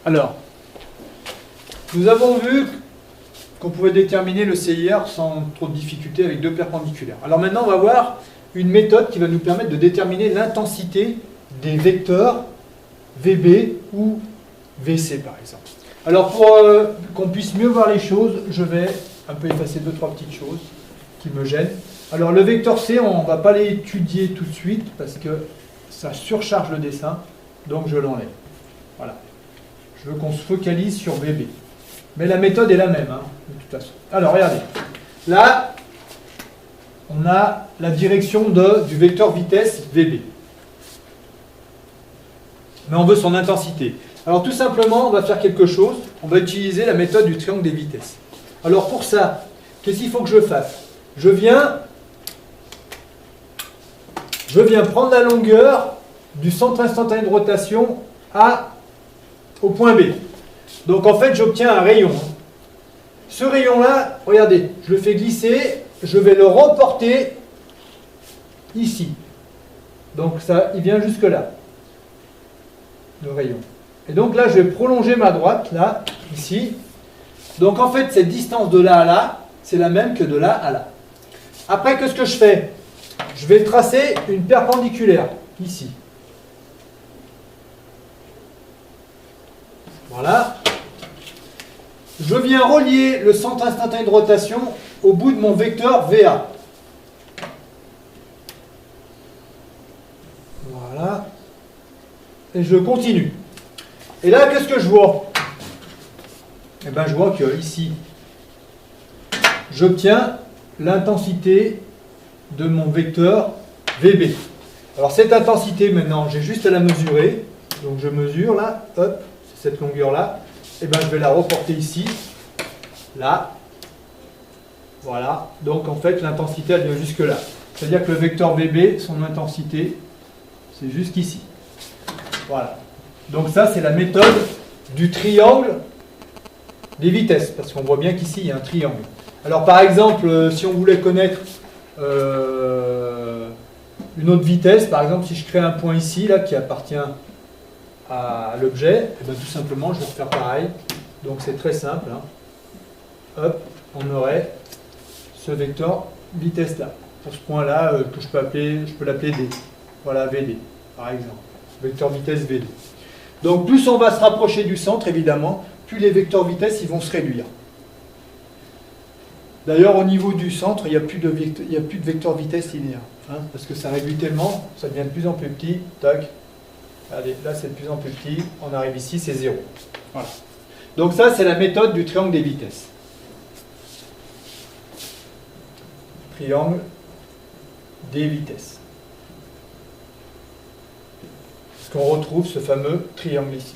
Alors, nous avons vu qu'on pouvait déterminer le CIR sans trop de difficulté avec deux perpendiculaires. Alors maintenant, on va voir une méthode qui va nous permettre de déterminer l'intensité des vecteurs VB ou VC par exemple. Alors pour qu'on puisse mieux voir les choses, je vais un peu effacer deux, trois petites choses qui me gênent. Alors le vecteur C, on ne va pas l'étudier tout de suite parce que ça surcharge le dessin, donc je l'enlève. Voilà. Je veux qu'on se focalise sur VB. Mais la méthode est la même, hein, de toute façon. Alors regardez, là, on a la direction du vecteur vitesse VB. Mais on veut son intensité. Alors tout simplement, on va faire quelque chose. On va utiliser la méthode du triangle des vitesses. Alors pour ça, qu'est-ce qu'il faut que je fasse? Je viens prendre la longueur du centre instantané de rotation au point B. Donc en fait, j'obtiens un rayon. Ce rayon-là, regardez, je le fais glisser, je vais le reporter ici. Donc ça, il vient jusque là, le rayon. Et donc là, je vais prolonger ma droite, là, ici. Donc en fait, cette distance de là à là, c'est la même que de là à là. Après, qu'est-ce que je fais? Je vais tracer une perpendiculaire, ici. Voilà. Je viens relier le centre instantané de rotation au bout de mon vecteur VA. Voilà. Et je continue. Et là, qu'est-ce que je vois? Eh bien, je vois que ici, j'obtiens l'intensité de mon vecteur VB. Alors, cette intensité, maintenant, j'ai juste à la mesurer. Donc, je mesure là, hop, c'est cette longueur-là. Et bien, je vais la reporter ici, là. Voilà. Donc, en fait, l'intensité, elle vient jusque là. C'est-à-dire que le vecteur VB, son intensité, c'est jusqu'ici. Voilà. Donc ça, c'est la méthode du triangle des vitesses, parce qu'on voit bien qu'ici, il y a un triangle. Alors par exemple, si on voulait connaître une autre vitesse, par exemple, si je crée un point ici, là, qui appartient à l'objet, et bien, tout simplement, je vais refaire pareil. Donc c'est très simple. Hein. Hop, on aurait ce vecteur vitesse-là. Pour ce point-là, que je peux l'appeler D. Voilà, VD, par exemple. Vecteur vitesse VD. Donc plus on va se rapprocher du centre, évidemment, plus les vecteurs vitesse ils vont se réduire. D'ailleurs, au niveau du centre, il n'y a plus de vecteur vitesse linéaire. Hein, parce que ça réduit tellement, ça devient de plus en plus petit. Tac. Allez, là c'est de plus en plus petit. On arrive ici, c'est 0. Voilà. Donc ça, c'est la méthode du triangle des vitesses. Triangle des vitesses. Qu'on retrouve ce fameux triangle ici.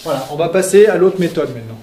Voilà, on va passer à l'autre méthode maintenant.